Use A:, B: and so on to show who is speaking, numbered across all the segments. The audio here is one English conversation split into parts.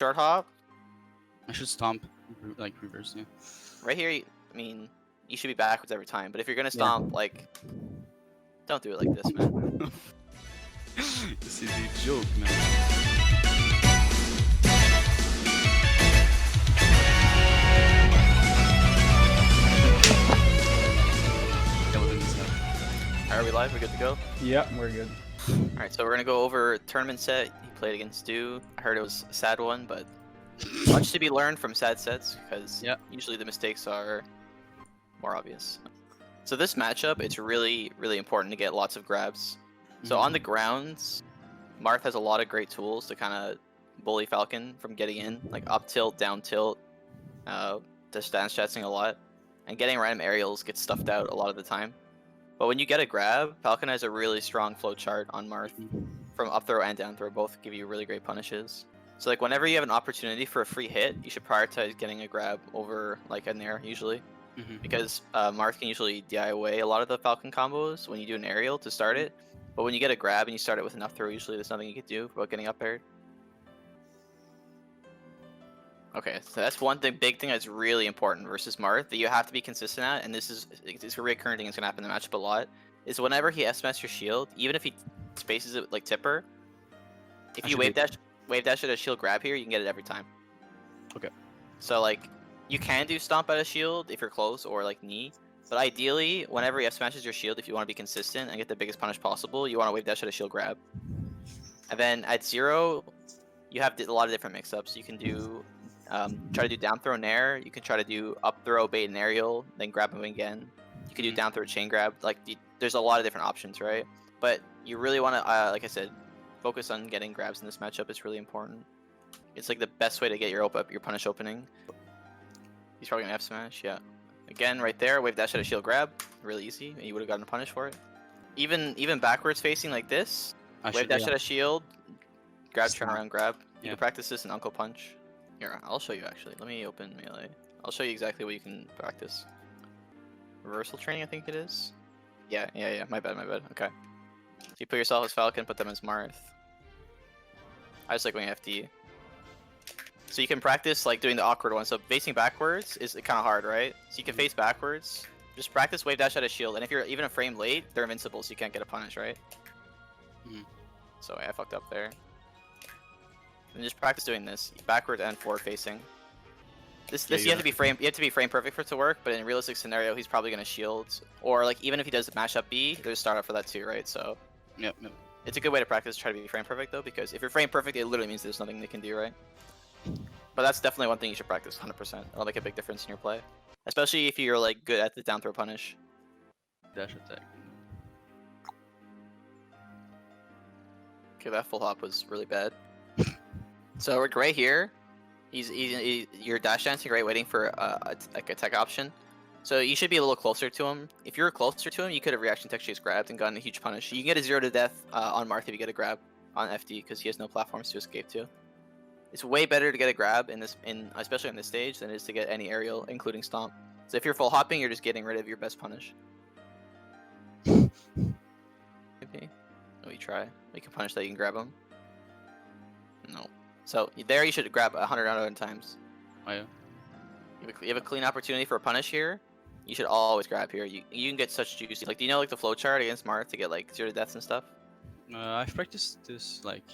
A: Short hop.
B: I should stomp, like reverse, yeah.
A: Right here, I mean, you should be backwards every time. But if you're gonna stomp, like, don't do it like this, man.
B: This is a joke, man.
A: Are we live? We're good to go?
C: Yeah, we're good.
A: Alright, so we're gonna go over tournament set. He played against Stu. I heard it was a sad one, but much to be learned from sad sets, because usually the mistakes are more obvious. So this matchup, it's really, really important to get lots of grabs. So on the grounds, Marth has a lot of great tools to kind of bully Falcon from getting in, like up tilt, down tilt, to stance chancing a lot, and getting random aerials gets stuffed out a lot of the time. But when you get a grab, Falcon has a really strong flow chart on Marth. From up throw and down throw, both give you really great punishes. So like whenever you have an opportunity for a free hit, you should prioritize getting a grab over like a nair usually. Because Marth can usually DI away a lot of the Falcon combos when you do an aerial to start it. But when you get a grab and you start it with an up throw, usually there's nothing you can do about getting up aired. Okay, so that's one big thing that's really important versus Marth that you have to be consistent at, and it's a recurring thing that's gonna happen in the matchup a lot, is whenever he SMS your shield, even if he spaces it like Tipper, if you wave dash at a shield grab here, you can get it every time.
B: Okay.
A: So like, you can do stomp at a shield if you're close, or like knee, but ideally, whenever he F-smashes your shield, if you want to be consistent and get the biggest punish possible, you want to wave dash at a shield grab. And then at 0, you have a lot of different mix-ups. You can do try to do down throw nair. You can try to do up throw bait and aerial, then grab him again. You can do down throw chain grab. Like there's a lot of different options, right? But you really want to, like I said, focus on getting grabs in this matchup. It's really important. It's like the best way to get your punish opening. He's probably gonna F smash, yeah. Again, right there, wave dash at a shield grab, really easy, and you would have gotten a punish for it. Even backwards facing like this, wave dash at a shield, grab, turn around, grab. You can practice this in Uncle Punch. Here, I'll show you actually. Let me open Melee. I'll show you exactly what you can practice. Reversal training, I think it is. Yeah. My bad. Okay. So you put yourself as Falcon, put them as Marth. I just like going FD. So you can practice like doing the awkward one. So facing backwards is kind of hard, right? So you can face backwards. Just practice wave dash at a shield, and if you're even a frame late, they're invincible, so you can't get a punish, right? So I fucked up there. And just practice doing this backward and forward facing. This you have to be frame perfect for it to work, but in a realistic scenario, he's probably gonna shield, or like even if he does mash up B, there's startup for that too, right? So it's a good way to practice. Try to be frame perfect though, because if you're frame perfect, it literally means there's nothing they can do, right? But that's definitely one thing you should practice 100%. It'll make a big difference in your play, especially if you're like good at the down throw punish.
B: Dash attack.
A: Okay, that full hop was really bad. So right here, you're dash dancing, right, waiting for like a tech option. So you should be a little closer to him. If you're closer to him, you could have reaction tech chase grabbed and gotten a huge punish. You can get a 0 to death on Marth if you get a grab on FD because he has no platforms to escape to. It's way better to get a grab especially on this stage than it is to get any aerial, including stomp. So if you're full hopping, you're just getting rid of your best punish. Maybe. Let me try. You can punish that. You can grab him. No. So there you should grab 100 out of times.
B: Oh yeah.
A: You have a clean opportunity for a punish here. You should always grab here. You can get such juicy. Like, do you know like the flow chart against Marth to get like 0 deaths and stuff?
B: I've practiced this like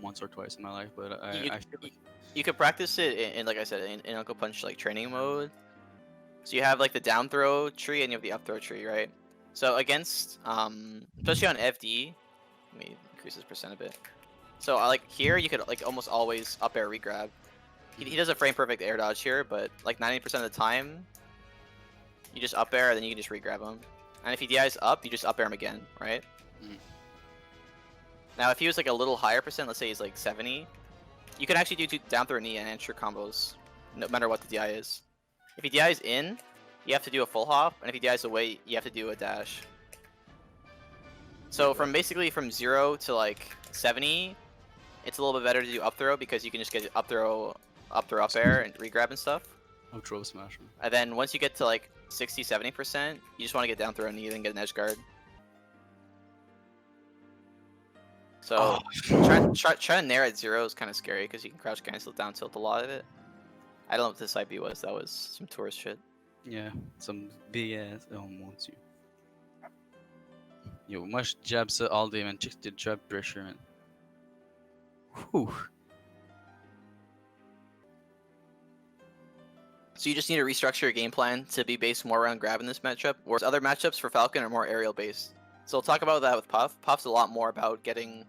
B: once or twice in my life, but I feel like
A: you could practice it in like I said in Uncle Punch like training mode. So you have like the down throw tree and you have the up throw tree, right? So against especially on FD, let me increase this percent a bit. So like here you could like almost always up air regrab. He does a frame perfect air dodge here, but like 90% of the time you just up air and then you can just regrab him. And if he DIs up, you just up air him again, right? Now if he was like a little higher percent, let's say he's like 70, you can actually do down throw knee and ensure combos no matter what the DI is. If he DIs in, you have to do a full hop, and if he DIs away, you have to do a dash. So basically from 0 to like 70, it's a little bit better to do up throw because you can just get up throw, up air, and regrab and stuff.
B: Up throw smash.
A: And then once you get to like 60-70%, you just want to get down throw knee and then get an edge guard. So try to nair at 0 is kind of scary because you can crouch cancel down tilt a lot of it. I don't know what this IB was. That was some tourist shit.
B: Yeah, some big ass. Oh, wants you. Yo, much jabs all day, man. Check the jab pressure, man. Whew.
A: So you just need to restructure your game plan to be based more around grabbing this matchup, whereas other matchups for Falcon are more aerial based. So we'll talk about that with Puff. Puff's a lot more about getting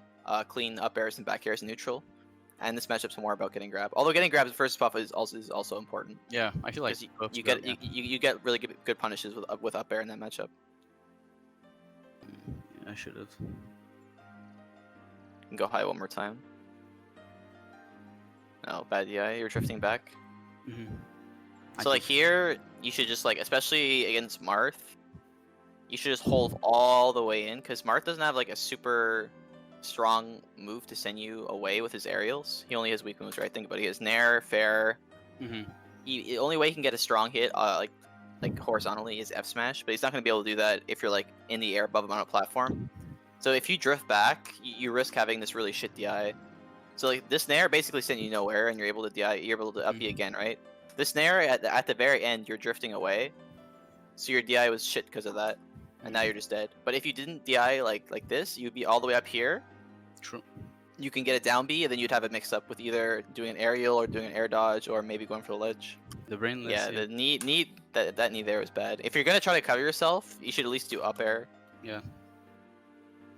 A: clean up airs and back airs neutral, and this matchup's more about getting grab. Although getting grabs versus Puff is also important.
B: Yeah, I feel like
A: you get really good punishes with up air in that matchup.
B: Yeah, I should have.
A: Go high one more time. No, bad DI. You're drifting back. So like here, you should just like, especially against Marth, you should just hold all the way in, because Marth doesn't have like a super strong move to send you away with his aerials. He only has weak moves, right? Think about it. He has Nair, Fair. The only way he can get a strong hit, like horizontally, is F smash, but he's not going to be able to do that if you're like in the air above him on a platform. So if you drift back, you risk having this really shit DI. So like this Nair basically sent you nowhere, and you're able to DI. You're able to up B again, right? This Nair at the very end, you're drifting away, so your DI was shit because of that, and now you're just dead. But if you didn't DI like this, you'd be all the way up here.
B: True.
A: You can get a down B, and then you'd have a mix up with either doing an aerial or doing an air dodge, or maybe going for the ledge.
B: The brainless.
A: Yeah, the knee that knee there was bad. If you're gonna try to cover yourself, you should at least do up air.
B: Yeah.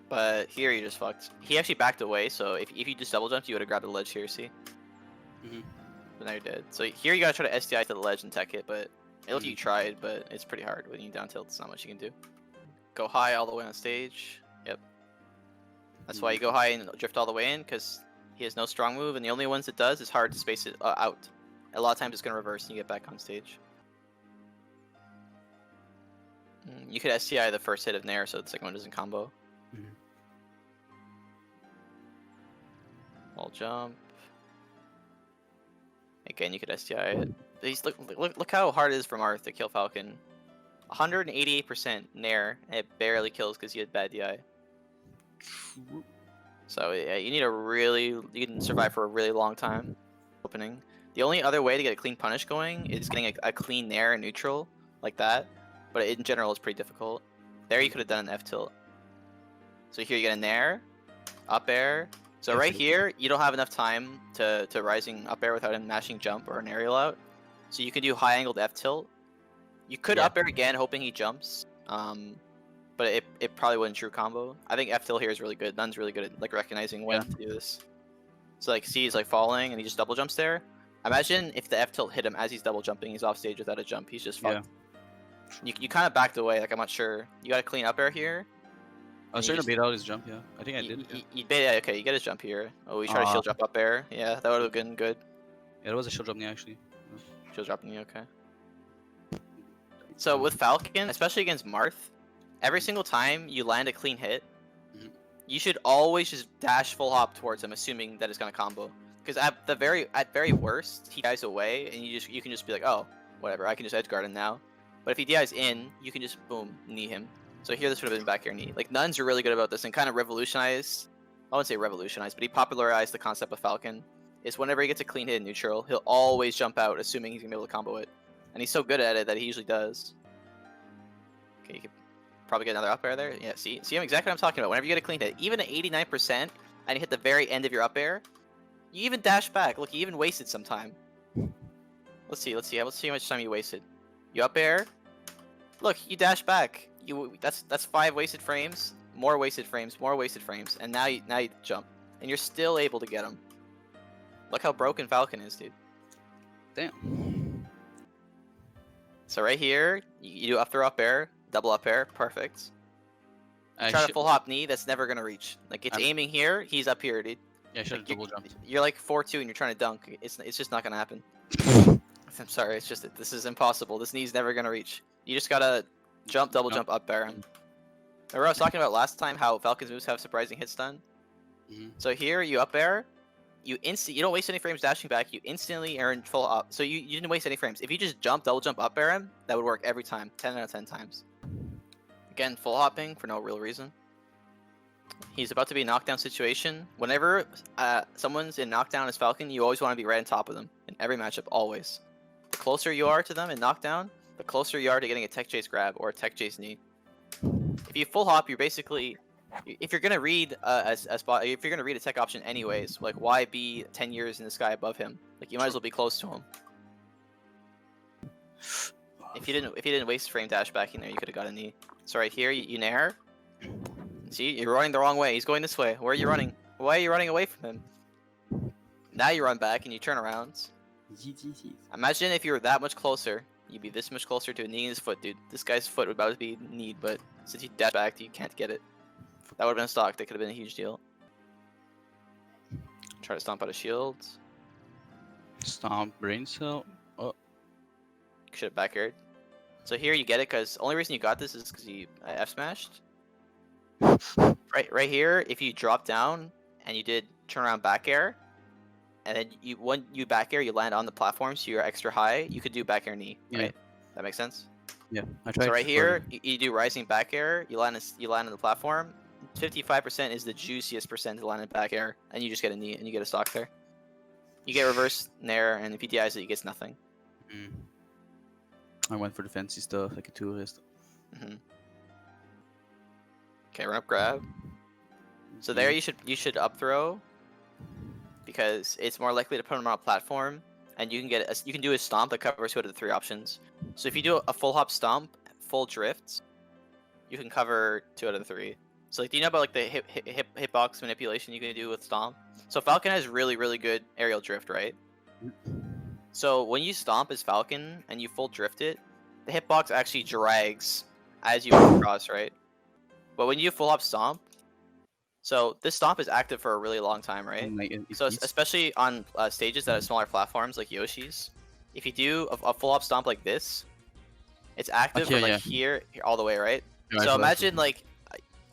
A: But here you just fucked. He actually backed away, so if you just double jumped, you would have grabbed the ledge here. See? But now you're dead. So here you gotta try to SDI to the ledge and tech it, but it looked like you tried, but it's pretty hard when you down tilt. It's not much you can do. Go high all the way on stage. Yep. That's why you go high and drift all the way in, because he has no strong move, and the only ones it does is hard to space it out. A lot of times it's gonna reverse and you get back on stage. You could STI the first hit of Nair so the second one doesn't combo. Wall jump. Again, you could STI it. Look how hard it is for Marth to kill Falcon. 188% Nair, and it barely kills because he had bad DI. So yeah, you can survive for a really long time. Opening. The only other way to get a clean punish going is getting a clean Nair and neutral like that, but in general it's pretty difficult. There you could have done an F tilt. So here you get a Nair, up air. So right here, you don't have enough time to rising up air without him mashing jump or an aerial out. So you can do high angled F tilt. You could up air again, hoping he jumps. But it probably wouldn't true combo. I think F tilt here is really good. Nun's really good at like recognizing when to do this. So like see he's like falling and he just double jumps there. Imagine if the F tilt hit him as he's double jumping, he's off stage without a jump. He's just fucked. You kind of backed away, like I'm not sure. You got a clean up air here.
B: I was trying to bait out his jump, yeah. I think I did.
A: Okay, you get his jump here. Oh, we try to shield drop up air. Yeah, that would have been good.
B: Yeah, it was a shield drop knee actually.
A: Shield drop knee, okay. So with Falcon, especially against Marth, every single time you land a clean hit, you should always just dash full hop towards him, assuming that it's gonna combo. Because at very worst, he dies away, and you can just be like, oh, whatever, I can just edge guard him now. But if he dies in, you can just boom knee him. So here this would have been back air knee. Like Nuns are really good about this and kind of revolutionized. I wouldn't say revolutionized, but he popularized the concept of Falcon. Is whenever he gets a clean hit in neutral, he'll always jump out, assuming he's gonna be able to combo it. And he's so good at it that he usually does. Okay, you could probably get another up air there. Yeah, see him exactly what I'm talking about. Whenever you get a clean hit, even at 89%, and you hit the very end of your up air, you even dash back. Look, you even wasted some time. Let's see how much time you wasted. You up air. Look, you dash back. That's 5 wasted frames, more wasted frames, and now you jump, and you're still able to get him. Look how broken Falcon is, dude.
B: Damn.
A: So right here, you do up throw up air, double up air, perfect. Try to full hop knee, that's never gonna reach. Like it's aiming here, he's up here, dude.
B: Yeah, I should have double jumped.
A: You're like 4-2 and you're trying to dunk. It's just not gonna happen. I'm sorry, it's just this is impossible. This knee's never gonna reach. You just gotta jump, double jump, up air him. Remember I was talking about last time how Falcon's moves have surprising hit stun? So here you up air, you don't waste any frames dashing back, you instantly earn full up. So you didn't waste any frames. If you just jump, double jump, up air him, that would work every time, 10 out of 10 times. Again, full hopping for no real reason. He's about to be knockdown situation. Whenever someone's in knockdown as Falcon, you always want to be right on top of them in every matchup, always. The closer you are to them in knockdown, the closer you are to getting a tech chase grab or a tech chase knee. If you full hop, you're basically, if you're gonna read a spot, if you're gonna read a tech option anyways, like why be 10 years in the sky above him? Like you might as well be close to him. If you didn't waste frame dash back in there, you could have got a knee. So right here, you nair. See, you're running the wrong way. He's going this way. Where are you running? Why are you running away from him? Now you run back and you turn around. Imagine if you were that much closer. You'd be this much closer to a knee in his foot, dude. This guy's foot would about to be kneed, but since you dash back, you can't get it. That would have been a stock. That could have been a huge deal. Try to stomp out a shield.
B: Stomp brain cell. Oh.
A: Should have back aired. So here you get it because only reason you got this is because you F smashed. Right here, if you drop down and you did turn around back air, and then when you back air, you land on the platform, so you're extra high. You could do back air knee, right? That makes sense.
B: Yeah, I tried.
A: So right here, you do rising back air. You land on the platform. 55% is the juiciest percent to land in back air, and you just get a knee and you get a stock there. You get reverse nair, and if he DIs it, he gets nothing.
B: I went for the fancy stuff like a tourist.
A: Okay, run up grab. So there you should up throw, because it's more likely to put him on a platform, and you can do a stomp that covers 2 out of the 3 options. So if you do a full hop stomp, full drift, you can cover 2 out of the 3. So like, do you know about like the hitbox manipulation you can do with stomp? So Falcon has really good aerial drift, right? So when you stomp as Falcon and you full drift it, the hitbox actually drags as you move across, right? But when you full hop stomp, so this stomp is active for a really long time, right? So especially on stages that have smaller platforms like Yoshi's, if you do a full hop stomp like this, it's active from like here all the way, right? So imagine like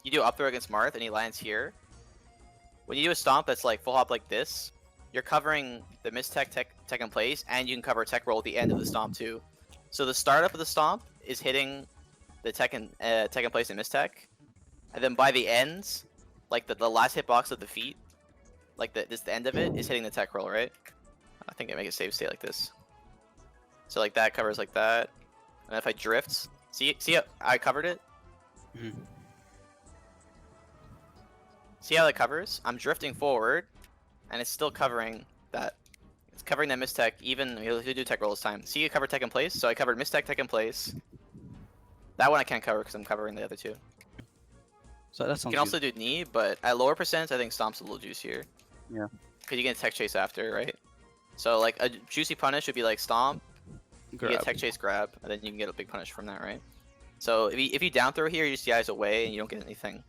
A: you do up throw against Marth and he lands here. When you do a stomp that's like full hop like this, you're covering the miss tech in place, and you can cover tech roll at the end of the stomp too. So the startup of the stomp is hitting the tech in place and miss tech, and then by the ends, like the last hitbox of the feet, like the end of it is hitting the tech roll, right? I think I make a save state like this. So like that covers like that, and if I drift, see how I covered it. See how that covers? I'm drifting forward, and it's still covering that. It's covering that miss tech. Even he'll do tech roll this time. See, you cover tech in place. So I covered miss tech in place. That one I can't cover because I'm covering the other 2.
B: So that sounds
A: You can also do knee, but at lower percents, I think stomp's a little juicier.
B: Yeah.
A: Because you get a tech chase after, right? So like a juicy punish would be like stomp, you get tech chase grab, and then you can get a big punish from that, right? So if you down throw here, you just DIs away and you don't get anything.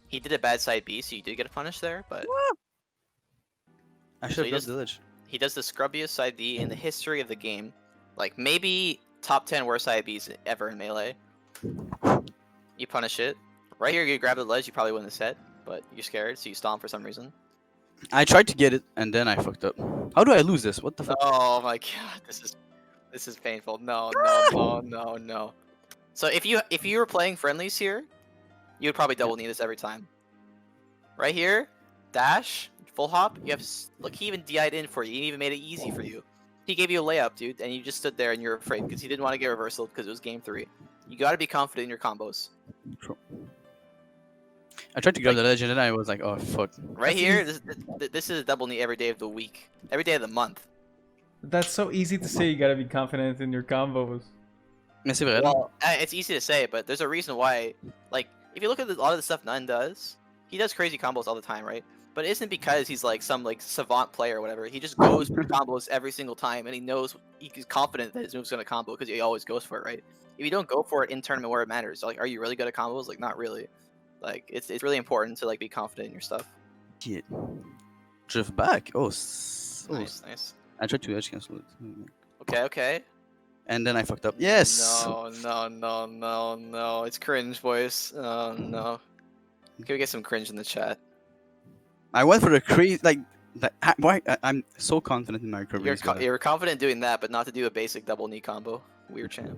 A: He did a bad side B, so you did get a punish there, but
B: I should have village.
A: He does the scrubbiest side B in the history of the game. Like maybe top 10 worst side Bs ever in Melee. You punish it. Right here, you grab the ledge, you probably win the set, but you're scared, so you stomp for some reason.
B: I tried to get it, and then I fucked up. How do I lose this? What the fuck?
A: Oh my god, this is painful. No. So if you were playing friendlies here, you would probably double knee this every time. Right here, dash, full hop. You have look. He even DI'd in for you. He even made it easy for you. He gave you a layup, dude, and you just stood there and you're afraid because he didn't want to get reversal because it was game 3. You got to be confident in your combos.
B: True. I tried to grab the ledge and then I was like, oh fuck.
A: Right here, this is a double knee every day of the week, every day of the month.
C: That's so easy to say. You gotta be confident in your combos.
A: Well, it's easy to say, but there's a reason why. Like, if you look at a lot of the stuff None does, he does crazy combos all the time, right? But it isn't because he's like some like savant player or whatever. He just goes for combos every single time, and he knows he's confident that his move's gonna combo because he always goes for it, right? If you don't go for it in tournament where it matters, like, are you really good at combos? Like, not really. Like, it's really important to like be confident in your stuff.
B: Shit. Drift back. Oh,
A: nice.
B: I tried to edge cancel it.
A: Okay.
B: And then I fucked up. Yes.
A: No. It's cringe, boys. Oh no. Can we get some cringe in the chat?
B: I went for the crazy why I'm so confident in my recoveries.
A: You're confident doing that, but not to do a basic double knee combo. Weird champ.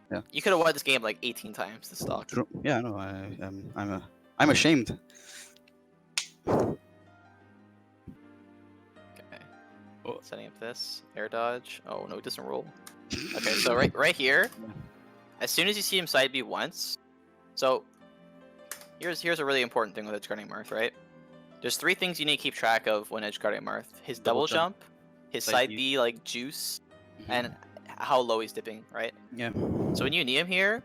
B: Yeah.
A: You could have won this game like 18 times. The stock.
B: True. Yeah, no, I'm a I'm ashamed.
A: Okay.
B: Oh.
A: Setting up this air dodge. Oh no, it doesn't roll. Okay, so right here, as soon as you see him side B once, so here's a really important thing with Edgeguarding Marth, right? There's 3 things you need to keep track of when Edgeguarding Marth: his double jump, his side B like juice, and how low he's dipping, right?
B: Yeah.
A: So when you knee him here,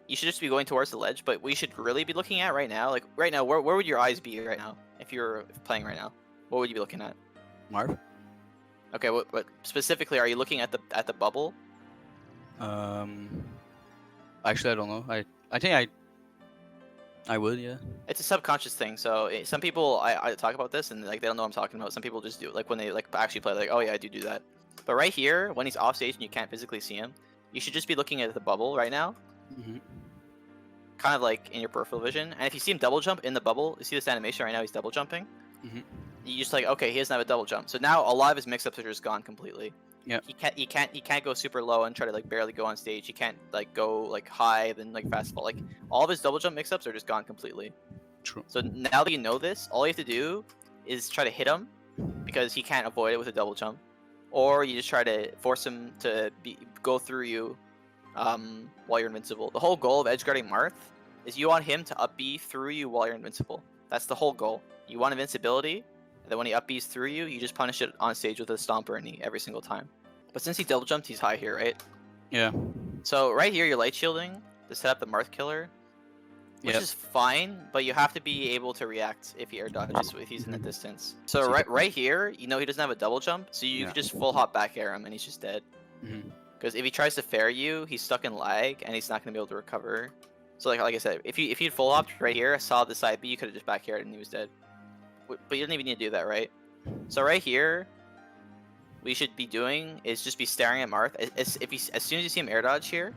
A: you should just be going towards the ledge, but we should really be looking at right now, like right now, where would your eyes be right now if you're playing right now? What would you be looking at?
B: Marth.
A: Okay, what specifically are you looking at the bubble?
B: Actually, I don't know. I think I would, yeah.
A: It's a subconscious thing. So some people I talk about this and like they don't know what I'm talking about. Some people just do it, like when they like actually play, like, oh yeah, I do that. But right here, when he's off stage and you can't physically see him, you should just be looking at the bubble right now, kind of like in your peripheral vision. And if you see him double jump in the bubble, you see this animation right now. He's double jumping. You just like, okay, he doesn't have a double jump. So now a lot of his mix-ups are just gone completely.
B: Yeah.
A: He can't go super low and try to like barely go on stage. He can't like go like high then like fast fall. Like all of his double jump mix-ups are just gone completely.
B: True.
A: So now that you know this, all you have to do is try to hit him because he can't avoid it with a double jump, or you just try to force him to go through you while you're invincible. The whole goal of Edgeguarding Marth is you want him to up B through you while you're invincible. That's the whole goal. You want invincibility. And then when he up B's through you, you just punish it on stage with a stomp or a knee every single time. But since he double jumped, he's high here, right?
B: Yeah.
A: So right here, you're light shielding to set up the Marth killer, which is fine, but you have to be able to react if he air dodges, if he's in the distance. So right here, you know he doesn't have a double jump, so you can just full hop back air him and he's just dead. Because if he tries to fair you, he's stuck in lag and he's not going to be able to recover. So like I said, if you'd full hopped right here, saw the side B, you could have just back aired and he was dead. But you didn't even need to do that, right? So right here, what you should be doing is just be staring at Marth. As soon as you see him air dodge here,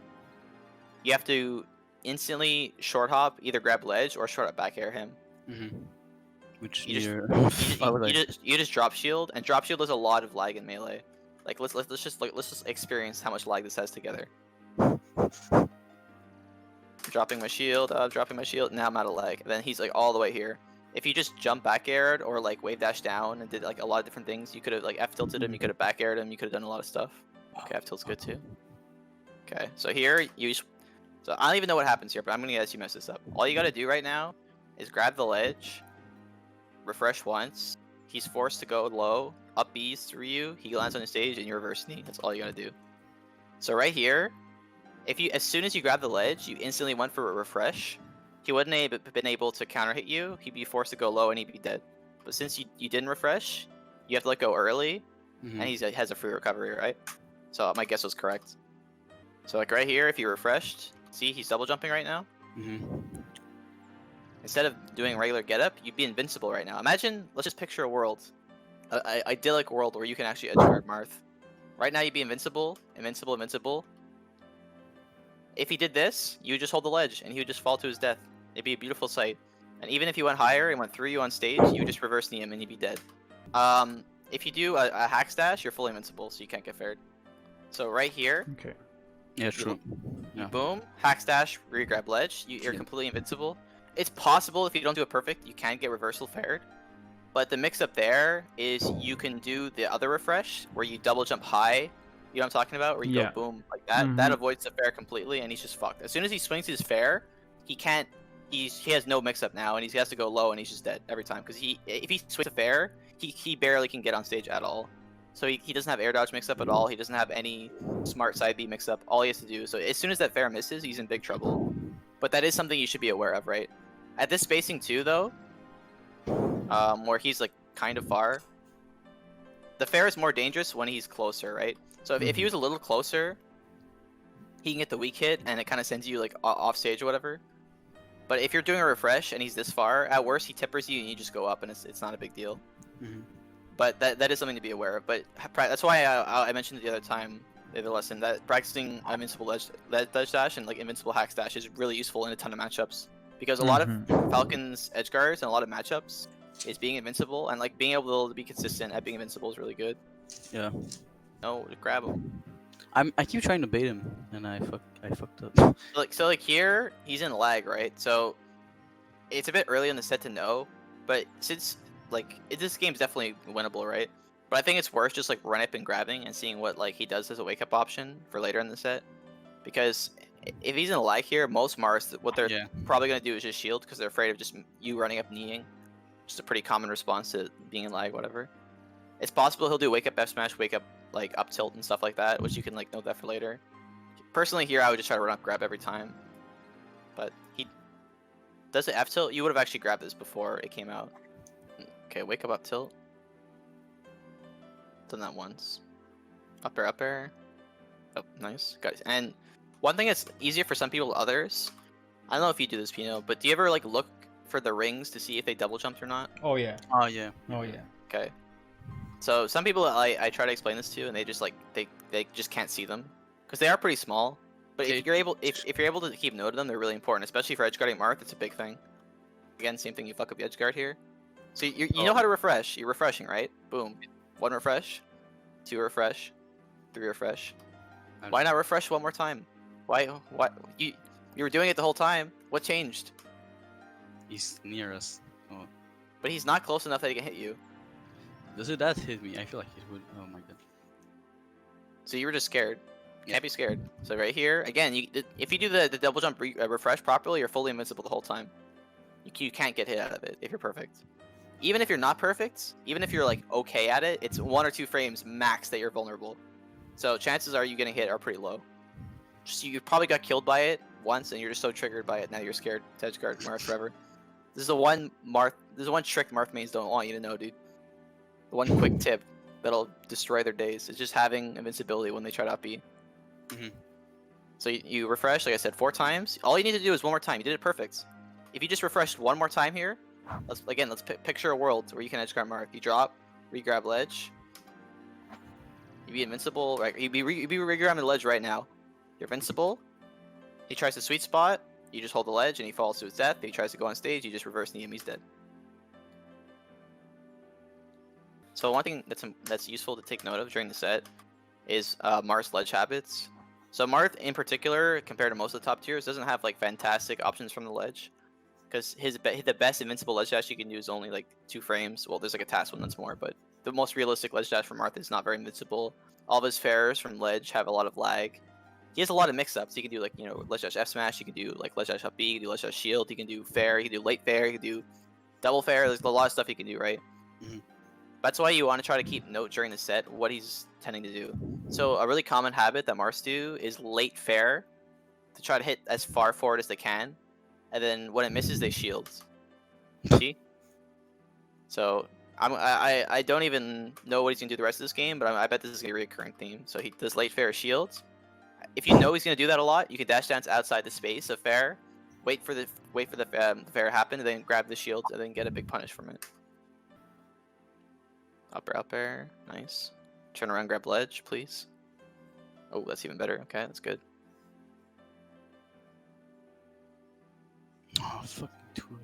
A: you have to instantly short hop, either grab ledge or short up back air him.
B: Which
A: you just drop shield, and drop shield does a lot of lag in melee. Like let's just experience how much lag this has together. Dropping my shield, dropping my shield. Now I'm out of lag. And then he's like all the way here. If you just jump back aired or like wave dash down and did like a lot of different things, you could have like F tilted him, you could have back aired him, you could have done a lot of stuff. Okay, F tilt's good too. Okay, so here so I don't even know what happens here, but I'm gonna guess you mess this up. All you gotta do right now is grab the ledge, refresh once. He's forced to go low, up B's through you. He lands on the stage and you reverse knee. That's all you gotta do. So right here, as soon as you grab the ledge, you instantly went for a refresh. He wouldn't have been able to counter hit you. He'd be forced to go low and he'd be dead. But since you didn't refresh, you have to let go early, and he has a free recovery, right? So my guess was correct. So like right here, if you refreshed, see he's double jumping right now. Instead of doing regular get up, you'd be invincible right now. Imagine, let's just picture a world, an idyllic world where you can actually edgeguard Marth. Right now you'd be invincible, invincible, invincible. If he did this, you would just hold the ledge and he would just fall to his death. It'd be a beautiful sight. And even if he went higher and went through you on stage, you would just reverse knee him and he'd be dead. If you do a hack stash, you're fully invincible, so you can't get fared. So right here.
C: Okay.
B: Yeah, true. Yeah.
A: Boom, hack stash, rear grab ledge. You're completely invincible. It's possible if you don't do it perfect, you can get reversal fared. But the mix up there is you can do the other refresh where you double jump high. You know what I'm talking about? Where you go boom like that. That avoids the fair completely, and he's just fucked. As soon as he swings his fair, he can't. He has no mix up now, and he has to go low, and he's just dead every time. Because if he swings a fair, he barely can get on stage at all. So he doesn't have air dodge mix up at all. He doesn't have any smart side B mix up. All he has to do. So as soon as that fair misses, he's in big trouble. But that is something you should be aware of, right? At this spacing too, though, where he's like kind of far, the fair is more dangerous when he's closer, right? So if he was a little closer, he can get the weak hit, and it kind of sends you like off stage or whatever. But if you're doing a refresh and he's this far, at worst he tippers you and you just go up, and it's not a big deal. But that is something to be aware of. But that's why I mentioned it the other lesson, that practicing invincible ledge dash and like invincible hack dash is really useful in a ton of matchups. Because a lot of Falcon's edge guards and a lot of matchups is being invincible, and like being able to be consistent at being invincible is really good.
B: Yeah.
A: No, grab him.
B: I keep trying to bait him, and I fucked up.
A: So like here, he's in lag, right? So it's a bit early in the set to know, but since like this game's definitely winnable, right? But I think it's worth just like run up and grabbing and seeing what like he does as a wake up option for later in the set, because if he's in a lag here, most Marths what they're probably gonna do is just shield because they're afraid of just you running up kneeing. Just a pretty common response to being in lag, whatever. It's possible he'll do wake up F smash, wake up like up tilt and stuff like that, which you can like note that for later. Personally, here I would just try to run up grab every time, but he does it F tilt. You would have actually grabbed this before it came out. Okay, wake up tilt. Done that once. Up air. Oh, nice, guys. And one thing that's easier for some people than others. I don't know if you do this, Pino, but do you ever like look for the rings to see if they double jumped or not?
C: Oh yeah.
B: Oh yeah.
C: Oh yeah.
A: Okay. So some people I try to explain this to, and they just like they just can't see them because they are pretty small. But if you're able to keep note of them, they're really important, especially for Edgeguarding Marth. It's a big thing. Again, same thing. You fuck up the Edgeguard here. So you know how to refresh. You're refreshing, right? Boom. 1 refresh, 2 refresh, 3 refresh. Why not refresh one more time? Why you were doing it the whole time? What changed?
B: He's near us. Oh.
A: But he's not close enough that he can hit you.
B: Does that hit me? I feel like it would. Oh my god.
A: So you were just scared. You can't be scared. So right here, again, if you do the double jump refresh properly, you're fully invincible the whole time. You can't get hit out of it if you're perfect. Even if you're not perfect, even if you're like okay at it, it's 1 or 2 frames max that you're vulnerable. So chances are you getting hit are pretty low. Just you probably got killed by it once, and you're just so triggered by it now you're scared to Edgeguard Marth forever. This is the one trick Marth mains don't want you to know, dude. The one quick tip that'll destroy their days is just having invincibility when they try to up B. So you refresh, like I said, 4 times. All you need to do is 1 more time. You did it perfect. If you just refreshed 1 more time here, let's picture a world where you can Edgeguard Marth. You drop, re-grab ledge. You be invincible, right? You be re-grabbing the ledge right now. You're invincible. He tries to sweet spot. You just hold the ledge and he falls to his death. If he tries to go on stage, you just reverse knee him. He's dead. So one thing that's useful to take note of during the set is Marth's ledge habits. So Marth in particular, compared to most of the top tiers, doesn't have like fantastic options from the ledge, because the best invincible ledge dash you can do is only like 2 frames. Well, there's like a task one that's more, but the most realistic ledge dash from Marth is not very invincible. All of his farers from ledge have a lot of lag. He has a lot of mix-ups. He can do like ledge dash F smash. He can do like ledge dash up B. He can do ledge dash shield. He can do fair. He can do late fair. He can do double fair. There's a lot of stuff he can do, right? That's why you want to try to keep note during the set what he's tending to do. So a really common habit that Marths do is late fair to try to hit as far forward as they can, and then when it misses, they shield. See? So I don't even know what he's gonna do the rest of this game, but I bet this is gonna be a recurring theme. So he does late fair shields. If you know he's gonna do that a lot, you can dash dance outside the space of fair, wait for the fair to happen, and then grab the shield, and then get a big punish from it. Up air, nice. Turn around, grab ledge, please. Oh, that's even better. Okay, that's good.
B: Oh, fucking two.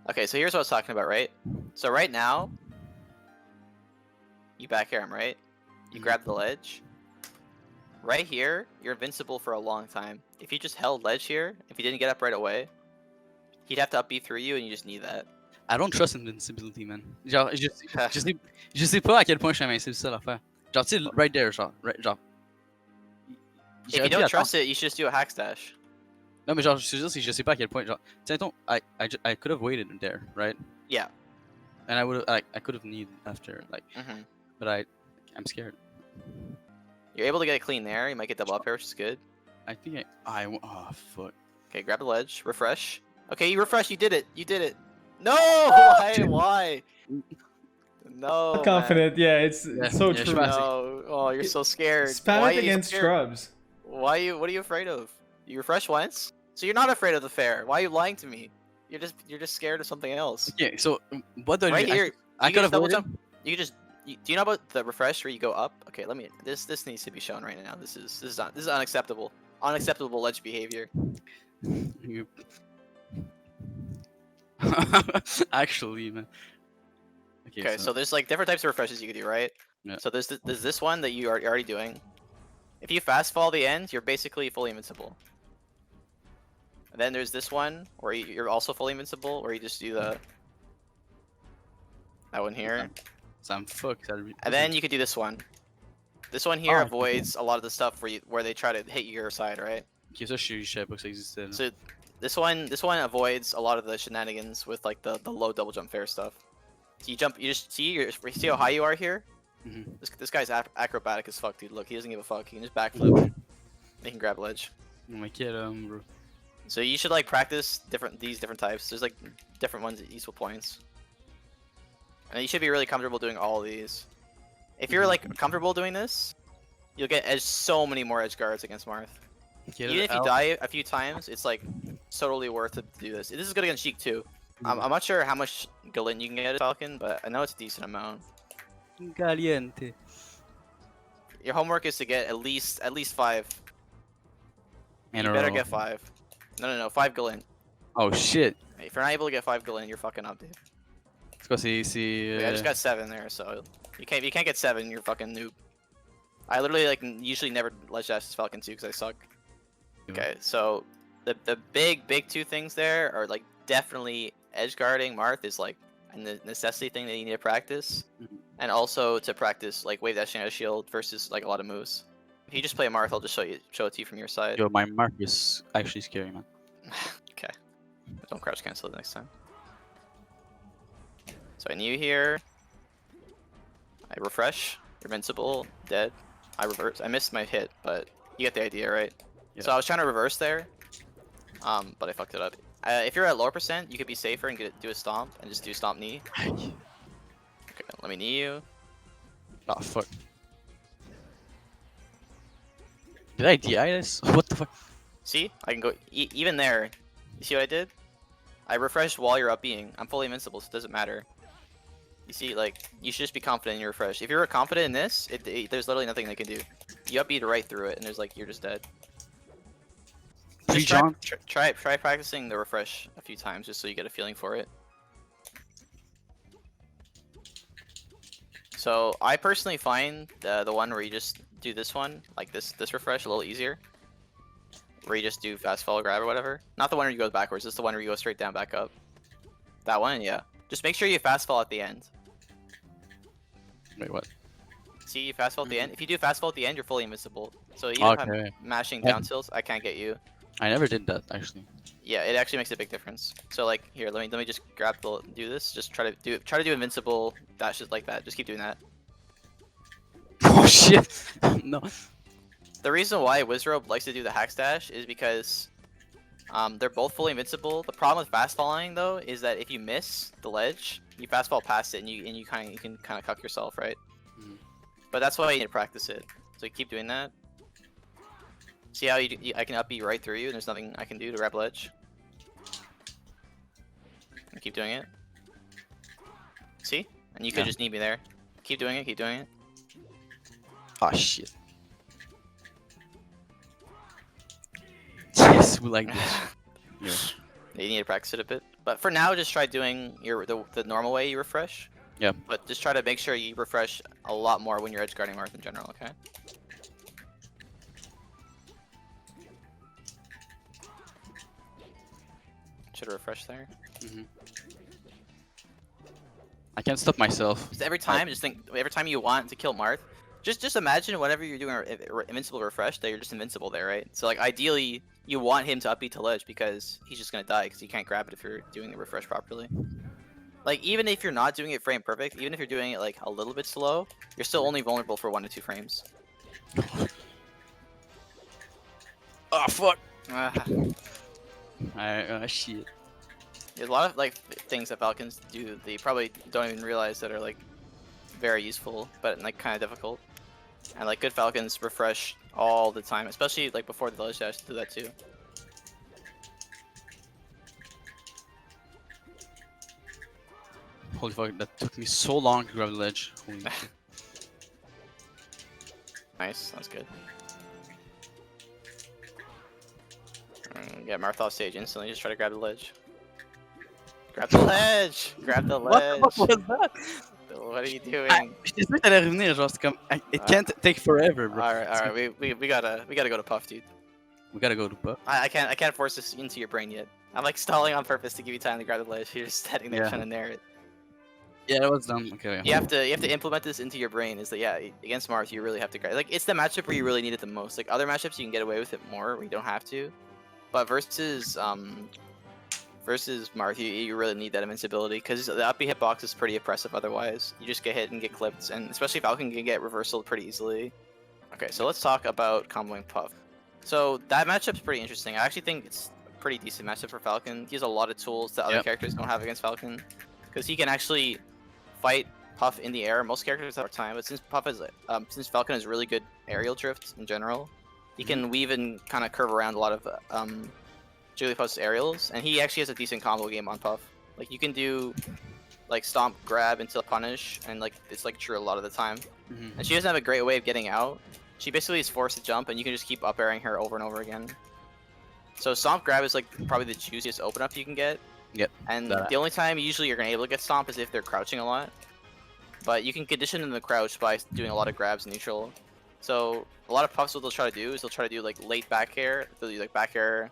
A: Okay, so here's what I was talking about, right? So right now, you back air him, right? You grab the ledge. Right here, you're invincible for a long time. If you just held ledge here, if you didn't get up right away, he'd have to up B through you, and you just need that.
B: I don't trust invincibility, man. Genre, je sais pas à quel point je suis invincible, c'est ça l'affaire. Genre, tu sais, right there, genre.
A: If you don't trust it, you should just do a hack stash.
B: Non, mais genre, je sais pas à quel point, genre, tiens, I could have waited there, right?
A: Yeah.
B: And I could have kneed after, like, but I'm scared.
A: You're able to get it clean there. You might get double up air, which is good.
B: I think oh, fuck.
A: Okay, grab the ledge, refresh. Okay, you refresh, you did it. No! Why? No.
C: Confident, yeah, it's so true.
A: No. Oh, you're so scared.
C: Spam it against scrubs.
A: What are you afraid of? You refresh once? So you're not afraid of the fair. Why are you lying to me? You're just scared of something else.
B: Okay, so what do
A: right here?
B: I could have double jump.
A: You just do you know about the refresh where you go up? Okay, let me. This needs to be shown right now. This is unacceptable. Unacceptable ledge behavior.
B: Actually, man.
A: Okay, so there's like different types of refreshes you can do, right?
B: Yeah.
A: So there's this one that you're already doing. If you fast fall the end, you're basically fully invincible. And then there's this one where you're also fully invincible, where you just do that one here.
B: So I'm fucked.
A: And then you could do this one. This one here
B: Ah,
A: avoids a lot of the stuff where they try to hit your side, right?
B: Ok, ça, je savais pas que ça existait. Là.
A: So this one avoids a lot of the shenanigans with like the low double jump fair stuff. So you jump, you just see how high you are here.
B: Mhm.
A: This guy's acrobatic as fuck, dude. Look, he doesn't give a fuck. He can just backflip. He can grab ledge.
B: Oh my god, bro.
A: So you should like practice these different types. There's like different ones at equal points. And you should be really comfortable doing all of these. If you're like comfortable doing this, you'll get so many more edge guards against Marth.
B: Okay,
A: Even if you die a few times, it's like totally worth it to do this. This is good against Sheik too. I'm not sure how much Galint you can get at Falcon, but I know it's a decent amount.
B: Caliente.
A: Your homework is to get at least 5.
B: You
A: Better get 5. No, 5 Galint.
B: Oh shit.
A: If you're not able to get 5 Galint, you're fucking up, dude.
B: C'est quoi, c'est...
A: I just got 7 there, so you can't get 7, you're fucking noob. I literally like usually never ledge dash Falcon 2 because I suck. Okay, so the big 2 things there are like definitely Edgeguarding Marth is like a necessity thing that you need to practice, and also to practice like wave dashing out of shield versus like a lot of moves. If you just play a Marth, I'll just show it to you from your side.
B: Yo, my mark is actually scary, man.
A: Okay, don't crouch cancel it next time. So I knee here. I refresh. You're invincible. Dead. I reverse. I missed my hit, but you get the idea, right?
B: Yeah.
A: So I was trying to reverse there, but I fucked it up. If you're at lower percent, you could be safer and do a stomp and just do stomp knee. Okay, let me knee you.
B: Oh fuck. Did I DI this? What the fuck?
A: See, I can go even there. You see what I did? I refreshed while you're up being. I'm fully invincible, so it doesn't matter. You see, like, you should just be confident in your refresh. If you're confident in this, there's literally nothing they can do. You up beat right through it, and there's like, you're just dead. Just try practicing the refresh a few times, just so you get a feeling for it. So I personally find the one where you just do this one, like this refresh, a little easier. Where you just do fast follow grab or whatever. Not the one where you go backwards, it's the one where you go straight down, back up. That one, yeah. Just make sure you fast fall at the end.
B: Wait, what?
A: See, you fast fall at the end. If you do fast fall at the end, you're fully invincible. So even if I'm mashing down tilts, I can't get you.
B: I never did that actually.
A: Yeah, it actually makes a big difference. So like here, let me just do this. Just try to do invincible dashes like that. Just keep doing that.
B: Oh shit! No.
A: The reason why Wizrobe likes to do the hack dash is because they're both fully invincible. The problem with fast falling though is that if you miss the ledge, you fast fall past it and you can kind of cuck yourself, right? But that's why you need to practice it. So you keep doing that. See how I can up B right through you and there's nothing I can do to grab ledge. And keep doing it. See? And you could just need me there. Keep doing it, keep doing it.
B: Oh shit. Yes, we like this. Yeah.
A: You need to practice it a bit. But for now, just try doing the normal way you refresh.
B: Yeah.
A: But just try to make sure you refresh a lot more when you're edgeguarding Marth in general, okay? Should refresh there.
B: I can't stop myself.
A: Just every time, every time you want to kill Marth, just imagine whenever you're doing an invincible refresh that you're just invincible there, right? So like ideally, you want him to up B to ledge because he's just gonna die because you can't grab it if you're doing the refresh properly. Like even if you're not doing it frame perfect, even if you're doing it like a little bit slow, you're still only vulnerable for 1 to 2 frames.
B: Oh fuck!
A: Ah.
B: Shit.
A: There's a lot of like things that Falcons do that you probably don't even realize that are like very useful, but like kind of difficult. And like good Falcons refresh all the time, especially like before the ledge dash, do that too.
B: Holy fuck, that took me so long to grab the ledge. Holy shit.
A: Nice, that's good. Get Marth off stage instantly, just try to grab the ledge. Grab the ledge! Grab the ledge!
B: What was that?
A: What are you doing?
B: J'étais sûr que t'allais revenir, genre c'est comme... It can't take forever, bro.
A: Alright, we gotta go to Puff, dude.
B: We gotta go to Puff.
A: I can't force this into your brain yet. I'm like stalling on purpose to give you time to grab the ledge. You're just standing there
B: Yeah.
A: trying to nair it.
B: Yeah, that was dumb. Okay.
A: You have to implement this into your brain. Is that yeah? Against Marth, you really have to grab. Like it's the matchup where you really need it the most. Like other matchups, you can get away with it more, where you don't have to. But versus Marth, you really need that invincibility because the up B hitbox is pretty oppressive. Otherwise, you just get hit and get clipped, and especially Falcon can get reversal pretty easily. Okay, so let's talk about comboing Puff. So that matchup's pretty interesting. I actually think it's a pretty decent matchup for Falcon. He has a lot of tools that other characters don't have against Falcon, because he can actually fight Puff in the air. Most characters have time, but since Falcon has really good aerial drift in general, he can weave and kind of curve around a lot of Jigglypuff's aerials, and he actually has a decent combo game on Puff. Like you can do like stomp, grab into punish, and like it's like true a lot of the time. And she doesn't have a great way of getting out. She basically is forced to jump, and you can just keep up airing her over and over again. So stomp grab is like probably the juiciest open up you can get.
B: Yep.
A: And the only time usually you're gonna be able to get stomp is if they're crouching a lot. But you can condition them to crouch by doing a lot of grabs neutral. So a lot of Puffs, what they'll try to do is they'll try to do like late back air. They'll do like back air,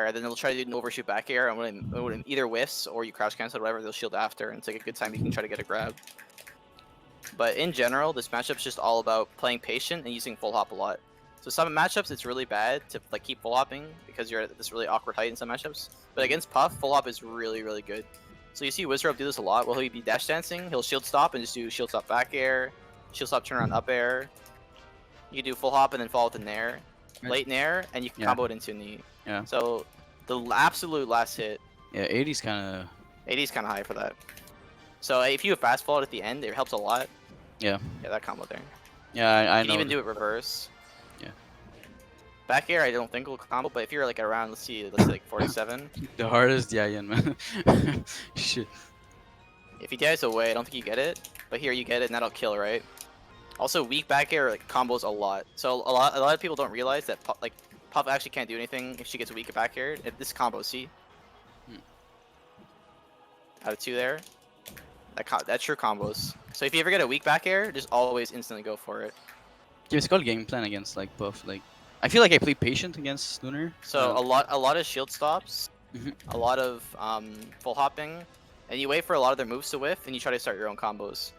A: and then they'll try to do an overshoot back air, and when it either whiffs or you crouch cancel or whatever, they'll shield after, and it's like a good time you can try to get a grab. But in general, this matchup's just all about playing patient and using full hop a lot. So some matchups it's really bad to like keep full hopping because you're at this really awkward height in some matchups. But against Puff, full hop is really, really good. So you see Wizrobe do this a lot. While he'll be dash dancing, he'll shield stop and just do shield stop back air, shield stop turn around up air. You can do full hop and then follow with the nair, late nair, and you can combo it into knee.
B: Yeah.
A: So the absolute last hit.
B: Yeah, 80's kind of.
A: 80's kind of high for that. So if you have fast fall at the end, it helps a lot.
B: Yeah.
A: Yeah, that combo there.
B: Yeah, I know.
A: You can even do it reverse.
B: Yeah.
A: Back air, I don't think will combo, but if you're like around, let's say like 47.
B: The hardest DIN, man. Shit.
A: If he dies away, I don't think you get it. But here you get it, and that'll kill, right? Also, weak back air like combos a lot. So a lot of people don't realize that Puff actually can't do anything if she gets weak back air. If this combo, see? Out of 2 there. That true combos. So if you ever get a weak back air, just always instantly go for it.
B: Yeah, it's called game plan against like Puff. Like, I feel like I play patient against Lunar.
A: So a lot of shield stops, a lot of full hopping, and you wait for a lot of their moves to whiff, and you try to start your own combos.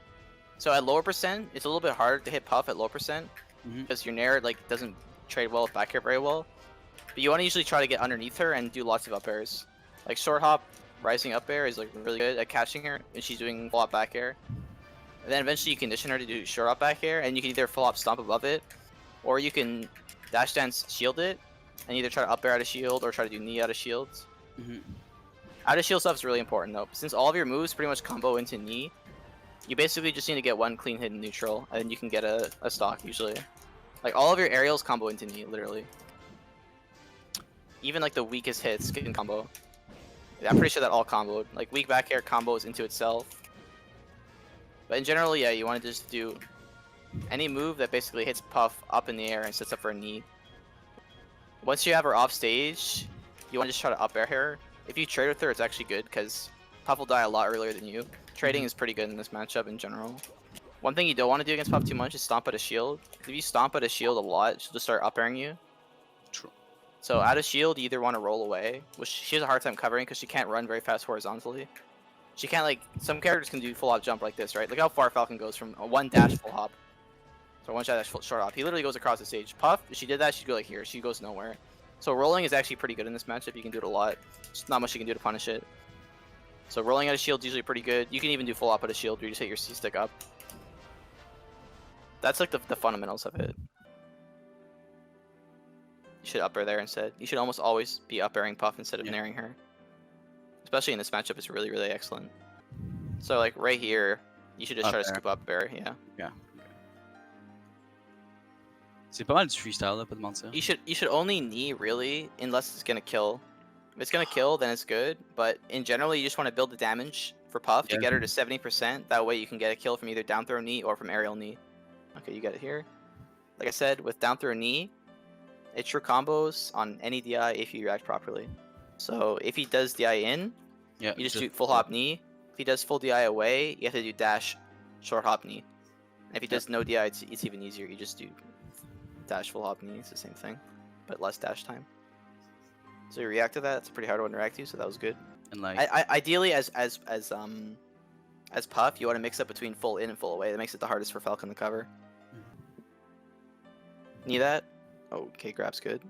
A: So at lower percent, it's a little bit harder to hit Puff at low percent because your nair like doesn't trade well with back air very well. But you want to usually try to get underneath her and do lots of up airs. Like short hop, rising up air is like really good at catching her, and she's doing full hop back air. And then eventually you condition her to do short hop back air, and you can either full hop stomp above it, or you can dash dance shield it, and either try to up air out of shield or try to do knee out of shields. Out of shield stuff is really important though. Since all of your moves pretty much combo into knee, you basically just need to get one clean hit in neutral, and you can get a stock usually. Like all of your aerials combo into knee, literally. Even like the weakest hits can combo. Yeah, I'm pretty sure that all comboed. Like weak back air combos into itself. But in general, yeah, you want to just do any move that basically hits Puff up in the air and sets up for a knee. Once you have her off stage, you want to just try to up air her. If you trade with her, it's actually good because Puff will die a lot earlier than you. Trading is pretty good in this matchup in general. One thing you don't want to do against Puff too much is stomp at a shield. If you stomp at a shield a lot, she'll just start up airing you.
B: True.
A: So out of shield, you either want to roll away, which she has a hard time covering because she can't run very fast horizontally. She can't like, some characters can do full hop jump like this, right? Look how far Falcon goes from a 1 dash full hop. So 1 dash full short hop. He literally goes across the stage. Puff, if she did that, she'd go like here. She goes nowhere. So rolling is actually pretty good in this matchup. You can do it a lot. There's not much you can do to punish it. So rolling out of shield is usually pretty good. You can even do full hop at a shield where you just hit your C stick up. That's like the fundamentals of it. You should up air there instead. You should almost always be up airing Puff instead of nairing her. Especially in this matchup, it's really, really excellent. So like right here, you should just try to scoop up air, yeah.
B: Yeah. C'est pas mal du freestyle là, pas de mentir.
A: You should only knee really, unless it's gonna kill. If it's gonna kill, then it's good. But in general, you just want to build the damage for Puff to get her to 70%. That way you can get a kill from either down throw knee or from aerial knee. Okay, you get it here. Like I said, with down throw knee, it true combos on any DI if you react properly. So if he does DI in, you just do full hop knee. If he does full DI away, you have to do dash short hop knee. And if he does no DI, it's even easier. You just do dash full hop knee. It's the same thing. but less dash time. So you react to that. It's a pretty hard one to react to, so that was good.
B: And like,
A: Ideally, as Puff, you want to mix up between full in and full away. That makes it the hardest for Falcon to cover. Knee that. Okay, grab's good.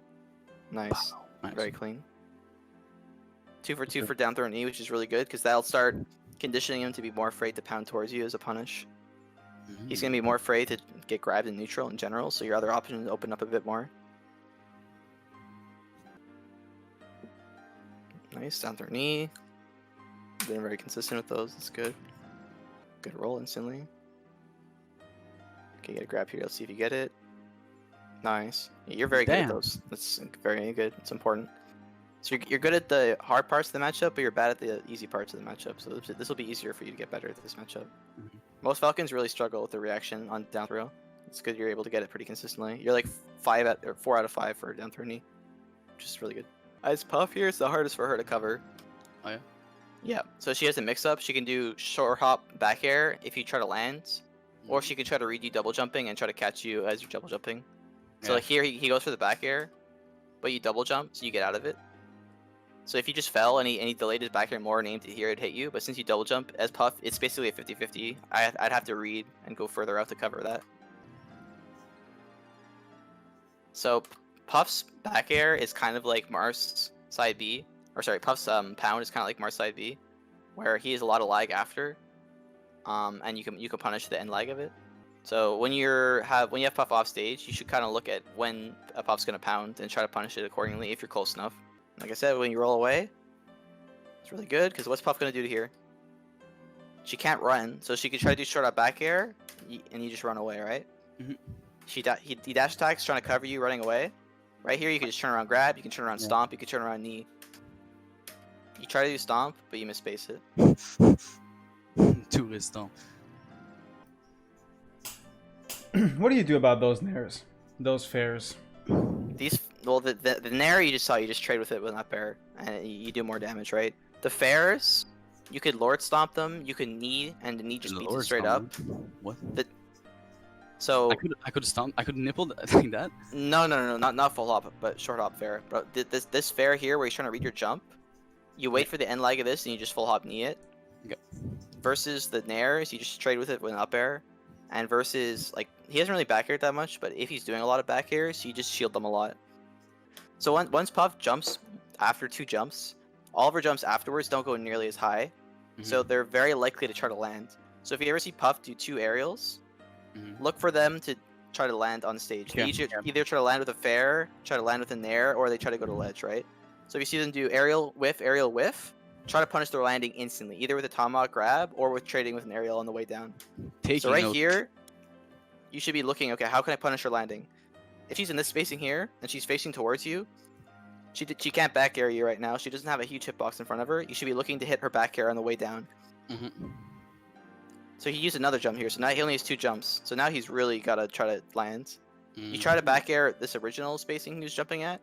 A: Nice.
B: nice.
A: Very clean. 2 for 2 for down throw knee, which is really good because that'll start conditioning him to be more afraid to pound towards you as a punish. He's going to be more afraid to get grabbed in neutral in general, so your other options open up a bit more. Nice, down throw knee. Been very consistent with those, that's good. Good roll instantly. Okay, get a grab here, let's see if you get it. Nice. You're very good at those. That's very good, it's important. So you're good at the hard parts of the matchup, but you're bad at the easy parts of the matchup, so this will be easier for you to get better at this matchup. Most Falcons really struggle with the reaction on down throw. It's good you're able to get it pretty consistently. You're like 4 out of 5 for down throw knee, which is really good. As Puff here, it's the hardest for her to cover.
B: Oh yeah?
A: Yeah, so she has a mix-up. She can do short hop back air if you try to land, or she can try to read you double jumping and try to catch you as you're double jumping. So like here, he goes for the back air, but you double jump, so you get out of it. So if you just fell and he delayed his back air more and aimed it here, it'd hit you. But since you double jump as Puff, it's basically a 50-50. I'd have to read and go further out to cover that. So Puff's back air is kind of like Marth's side B. Or sorry, Puff's pound is kind of like Marth's side B, where he has a lot of lag after, and you can punish the end lag of it. So when you have Puff off stage, you should kind of look at when a Puff's gonna pound and try to punish it accordingly if you're close enough. Like I said, when you roll away, it's really good because what's Puff gonna do to here? She can't run, so she can try to do short out back air, and you just run away, right? He dash attacks trying to cover you running away. Right here, you can just turn around grab, you can turn around stomp, you can turn around knee. You try to do stomp, but you misspace it.
B: Tourist stomp.
C: What do you do about those nairs? Those fairs?
A: The nair you just trade with it with up air, and you do more damage, right? The fairs, you could lord stomp them, you could knee, and the knee just beats it straight up.
B: What?
A: So
B: I could stomp. I could nipple like that.
A: No, not full hop, but short hop fair. But this fair here, where he's trying to read your jump, you wait for the end leg of this, and you just full hop knee it.
B: Okay.
A: Versus the nairs, you just trade with it with an up air, and versus like he hasn't really back aired that much, but if he's doing a lot of back airs, you just shield them a lot. So once Puff jumps after 2 jumps, all of her jumps afterwards don't go nearly as high, so they're very likely to try to land. So if you ever see Puff do 2 aerials, look for them to try to land on stage. They either try to land with a fair, try to land with a nair, or they try to go to ledge, right? So if you see them do aerial whiff, try to punish their landing instantly, either with a tomahawk grab or with trading with an aerial on the way down. So right here, you should be looking, okay, how can I punish her landing? If she's in this spacing here, and she's facing towards you, she can't back air you right now. She doesn't have a huge hitbox in front of her. You should be looking to hit her back air on the way down. So he used another jump here, so now he only has 2 jumps. So now he's really got to try to land. You try to back air this original spacing he was jumping at,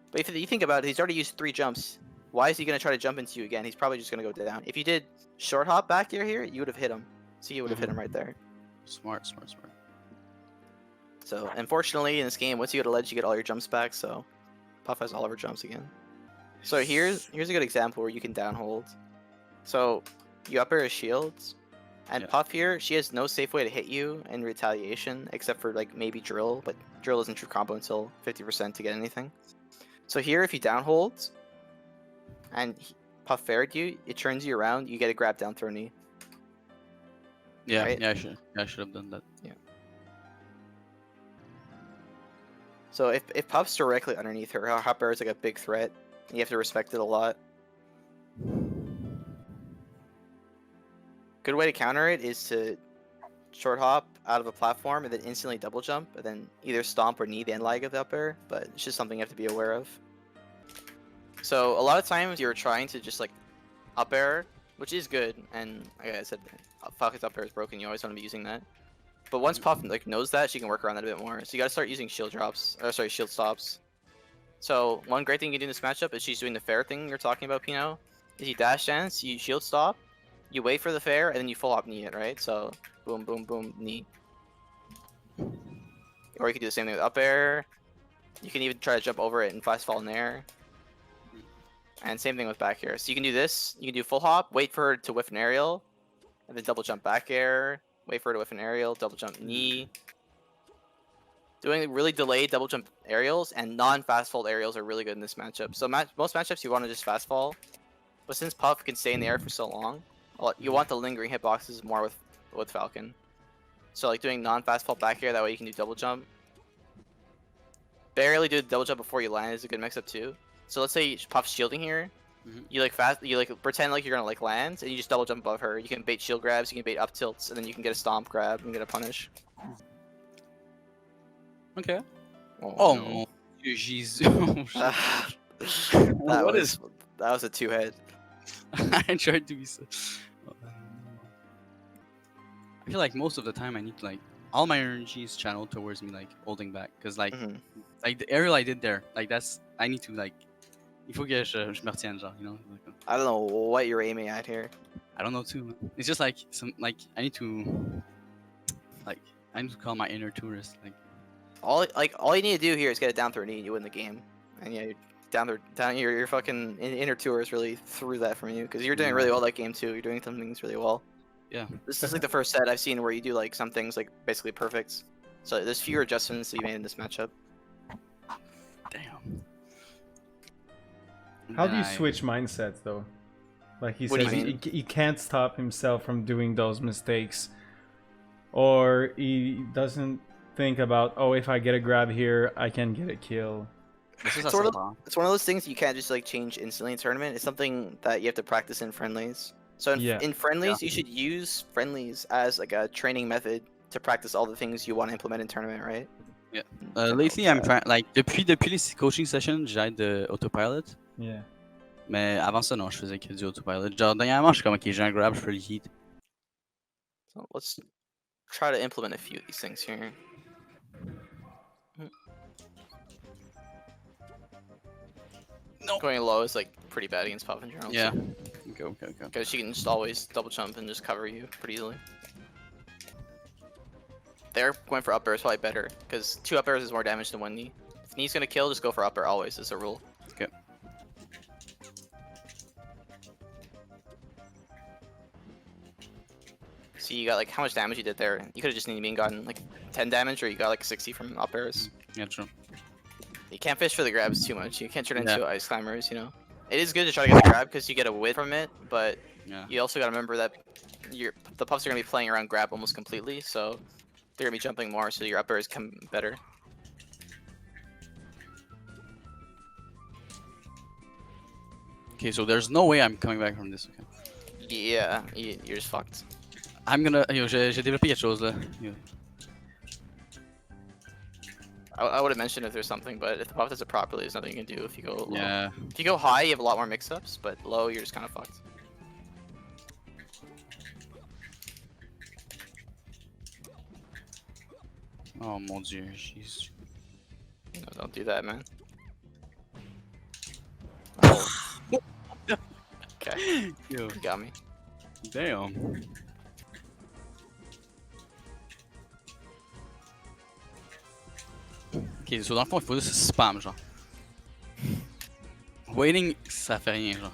A: but if you think about it, he's already used 3 jumps. Why is he going to try to jump into you again? He's probably just going to go down. If you did short hop back air here, you would have hit him. So you would have hit him right there.
B: Smart.
A: So unfortunately in this game, once you get a ledge, you get all your jumps back, so Puff has all of her jumps again. So here's a good example where you can down hold. So you up air his shields, and Puff here, she has no safe way to hit you in retaliation, except for like maybe drill, but drill isn't true combo until 50% to get anything. So here, if you down hold, and Puff faired you, it turns you around, you get a grab down throw knee.
B: Yeah,
A: right?
B: I should have done that.
A: Yeah. So if Puff's directly underneath her, her hop air is like a big threat. You have to respect it a lot. Good way to counter it is to short hop out of a platform and then instantly double jump, and then either stomp or knee the end leg of the up air, but it's just something you have to be aware of. So a lot of times you're trying to just like up air, which is good, and like I said, Falcon's up air is broken, you always want to be using that. But once Puff like knows that, she can work around that a bit more. So you gotta start using shield drops, or sorry, shield stops. So one great thing you can do in this matchup is she's doing the fair thing you're talking about, Pino. Is you dash dance, you shield stop, you wait for the fair, and then you full hop knee it, right? So boom, boom, boom, knee. Or you could do the same thing with up air. You can even try to jump over it and fast fall in there. And same thing with back air. So you can do this. You can do full hop, wait for her to whiff an aerial, and then double jump back air, wait for her to whiff an aerial, double jump knee. Doing really delayed double jump aerials and non-fast fall aerials are really good in this matchup. So most matchups you want to just fast fall, but since Puff can stay in the air for so long, you want the lingering hitboxes more with Falcon. So like doing non-fast fall back air, that way you can do double jump. Barely do the double jump before you land is a good mix-up too. So let's say Puff's shielding here. You like pretend like you're gonna like land, and you just double jump above her. You can bait shield grabs, you can bait up tilts, and then you can get a stomp grab and get a punish.
B: Okay.
A: Oh,
B: mon
A: no.
B: Dieu, Jesus.
A: That was a two-head.
B: I tried to be so. I feel like most of the time I need to like all my energy is channeled towards me like holding back, because like like the aerial I did there, like that's I need to like. Il faut que je me retienne, genre, you know.
A: I don't know what you're aiming at here.
B: I don't know too. It's just like some like I need to call my inner tourist like.
A: All you need to do here is get a down throw knee and you win the game. And yeah, your fucking inner tours really threw that from you, because you're doing really well that game too. You're doing some things really well.
B: Yeah.
A: This is like the first set I've seen where you do like some things like basically perfect. So there's fewer adjustments that you made in this matchup.
B: Damn.
C: How do you switch mindsets though? Like he
A: What do
C: says,
A: you mean?
C: he can't stop himself from doing those mistakes, or he doesn't think about, oh, if I get a grab here, I can get a kill.
A: It's one of those things you can't just like change instantly in tournament. It's something that you have to practice in friendlies. So in friendlies, you should use friendlies as like a training method to practice all the things you want to implement in tournament, right?
B: Yeah. Lately, I'm trying like depuis les coaching sessions, j'aide de autopilot.
C: Yeah.
B: Mais avant ça, non, je faisais que du autopilot. Genre, dernièrement, je suis comme, ok, j'ai un grab, je peux le hit.
A: So let's try to implement a few of these things here.
B: No.
A: Going low is like pretty bad against Puff in general.
B: Yeah. Go.
A: Because she can just always double jump and just cover you pretty easily. They're going for up air is probably better, because 2 up airs is more damage than 1 knee. If knee's gonna kill, just go for up air always as a rule.
B: Okay.
A: See, you got like how much damage you did there. You could have just been gotten like 10 damage, or you got like 60 from up airs.
B: Yeah, true.
A: You can't fish for the grabs too much. You can't turn into ice climbers, you know. It is good to try to get the grab because you get a whiff from it, but you also got to remember that the Puffs are gonna be playing around grab almost completely, so they're gonna be jumping more, so your up airs come better.
B: Okay, so there's no way I'm coming back from this. Okay.
A: Yeah, you're just fucked.
B: I'm gonna. Yo, j'ai développé quelque chose là. Yo.
A: I would have mentioned if there's something, but if the Puff does it properly, there's nothing you can do if you go low.
B: Yeah.
A: If you go high, you have a lot more mix-ups, but low, you're just kind of fucked.
B: Oh mon Dieu, jeez.
A: No, don't do that, man. Oh. Okay.
B: Yo.
A: You got me.
B: Damn. Ok, so dans le fond, il faut juste spam, genre. Waiting, ça fait rien, genre.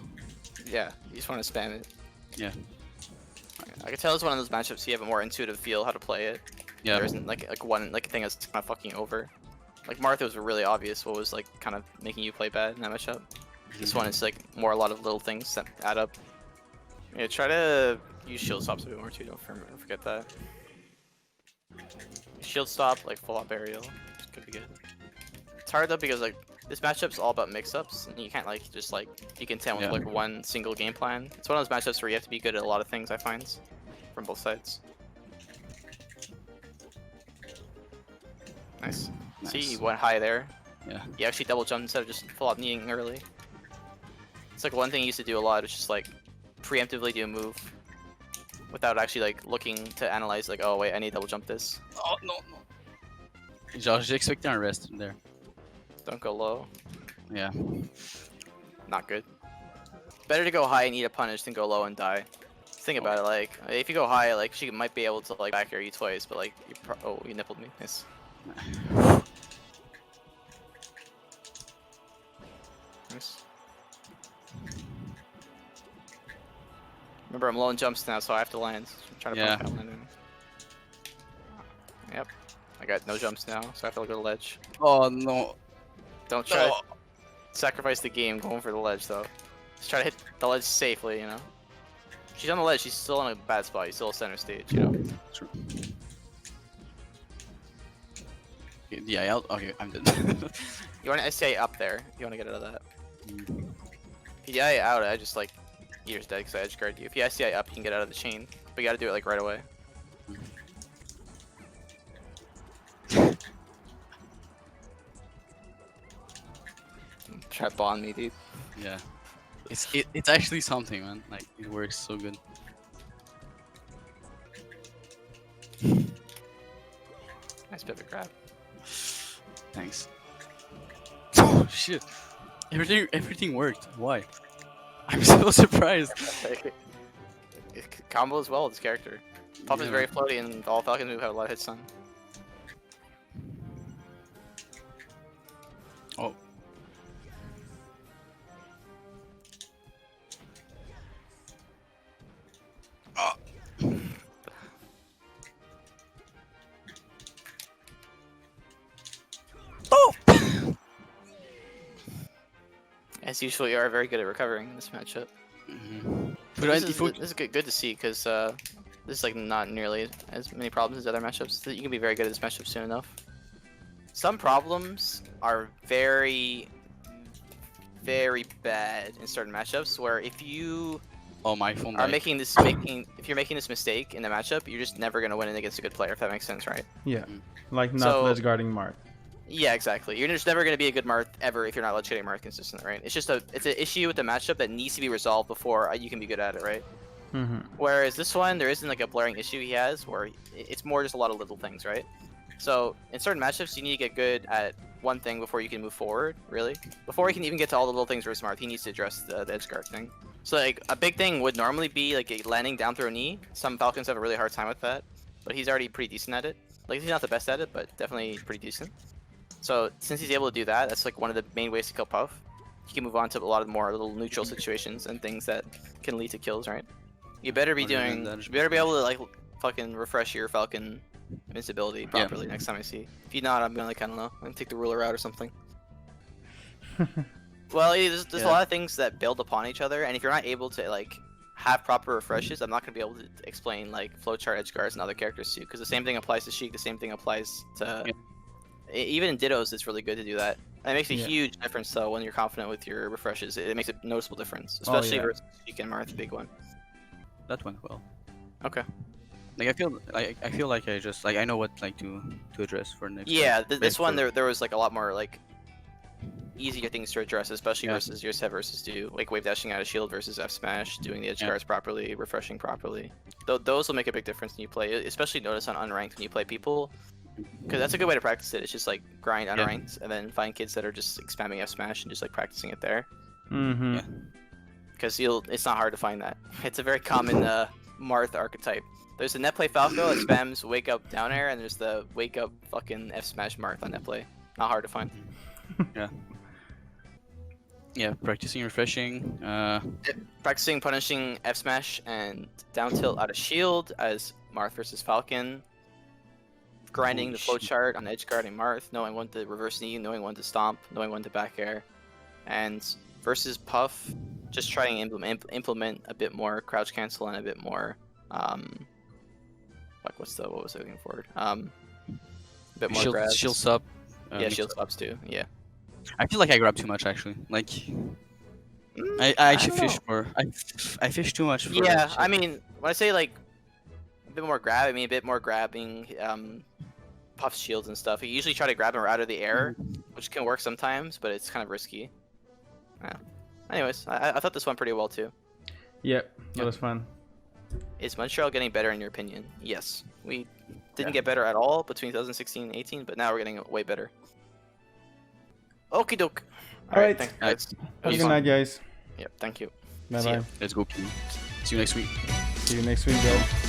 A: Yeah, you just want to spam it.
B: Yeah.
A: I can tell it's one of those matchups you have a more intuitive feel how to play it.
B: Yeah.
A: There isn't like one thing that's kind of fucking over. Like Marth was really obvious what was like kind of making you play bad in that matchup. This one is like more a lot of little things that add up. Yeah, try to use shield stops a bit more too. Don't forget that. Shield stop, like full up aerial, could be good. It's hard though because like this matchup's all about mix-ups, and you can't like just like be content with like one single game plan. It's one of those matchups where you have to be good at a lot of things, I find, from both sides. Nice. See, you went high there.
B: Yeah.
A: You actually double jumped instead of just full up kneeing early. It's like one thing you used to do a lot is just like preemptively do a move without actually like looking to analyze like, oh wait, I need to double jump this.
B: Oh no. Genre, j'ai expecté un rest there.
A: Don't go low.
B: Yeah.
A: Not good. Better to go high and eat a punish than go low and die. Think about it, like if you go high, like she might be able to like back air you twice, but like you nippled me. Nice. Nice. Remember, I'm low on jumps now, so I have to land. I'm trying to punish my landing. Yep. I got no jumps now, so I have to go to the ledge.
B: Oh no.
A: Don't try to sacrifice the game going for the ledge, though. Just try to hit the ledge safely, you know? She's on the ledge, she's still in a bad spot. You're still center stage, you know?
B: True. Yeah, okay, I'm dead.
A: You want to STI up there. You want to get out of that. If you DI out, I just like... You're just dead because I edge guard you. If you STI up, you can get out of the chain. But you gotta do it like right away. Try to bond me, dude.
B: Yeah. It's actually something, man. Like, it works so good.
A: Nice pivot grab.
B: Thanks. Oh shit! Everything worked. Why? I'm so surprised.
A: It combo as well with this character. Puff is very floaty, and all Falcons move have a lot of hits on.
B: Oh. Oh!
A: As usual, you are very good at recovering in this matchup. This is good to see because this is like not nearly as many problems as other matchups. You can be very good at this matchup soon enough. Some problems are very, very bad in certain matchups where if you if you're making this mistake in the matchup, you're just never gonna win it against a good player. If that makes sense, right?
C: Yeah, like not Edgeguarding Marth.
A: Yeah, exactly. You're just never going to be a good Marth ever if you're not ledge-hitting Marth consistently, right? It's an issue with the matchup that needs to be resolved before you can be good at it, right? Whereas this one, there isn't like a blaring issue he has, where it's more just a lot of little things, right? So in certain matchups, you need to get good at one thing before you can move forward, really. Before he can even get to all the little things versus Marth, he needs to address the edge guard thing. So like a big thing would normally be like a landing down throw knee. Some Falcons have a really hard time with that, but he's already pretty decent at it. Like he's not the best at it, but definitely pretty decent. So since he's able to do that, that's like one of the main ways to kill Puff. You can move on to a lot of more little neutral situations and things that can lead to kills, right? You better be doing. You better be able to like fucking refresh your Falcon invincibility properly next time I see. If you're not, I'm gonna like I don't know, I'm gonna take the ruler out or something. Well, there's a lot of things that build upon each other, and if you're not able to like have proper refreshes, I'm not gonna be able to explain like flowchart edge guards and other characters too, because the same thing applies to Sheik, the same thing applies to. Even in Dittos, it's really good to do that. And it makes a huge difference, though, when you're confident with your refreshes. It makes a noticeable difference, especially versus Sheik and Marth, big one.
B: That went well.
A: Okay.
B: Like I feel like I just I know what like to address for next.
A: Yeah, this one there was like a lot more like easier things to address, especially versus your set versus do, like wave dashing out of shield versus F smash, doing the edge guards properly, refreshing properly. Those will make a big difference when you play. Especially notice on unranked when you play people. Because that's a good way to practice it. It's just like grind unranked and then find kids that are just like, spamming F smash and just like practicing it there. Because it's not hard to find that. It's a very common Marth archetype. There's the net play Falco that spams wake up down air, and there's the wake up fucking F smash Marth on net play. Not hard to find.
B: Yeah, practicing refreshing.
A: Practicing punishing F smash and down tilt out of shield as Marth versus Falcon. Grinding the flowchart on Edgeguarding Marth, knowing when to reverse knee, knowing when to stomp, knowing when to back air, and versus Puff, just trying to implement a bit more crouch cancel and a bit more, like what was I looking for? A bit more grabs.
B: Shield sub.
A: Yeah, shield subs too. Yeah.
B: I feel like I grab too much actually. Like I actually fish more. I fish too much. For
A: I mean when I say like a bit more grab, I mean a bit more grabbing. Puff's shields and stuff. You usually try to grab him out of the air, which can work sometimes, but it's kind of risky. Yeah. Anyways, I thought this went pretty well too.
C: Yep, that was fun.
A: Is Montreal getting better in your opinion? Yes. We didn't get better at all between 2016 and 18, but now we're getting way better. Okie doke.
C: Alright.
A: Thanks, guys.
C: Have a good night, guys.
A: Yep, thank you.
C: Bye bye.
B: Let's go. See you next week.
C: See you next week, guys.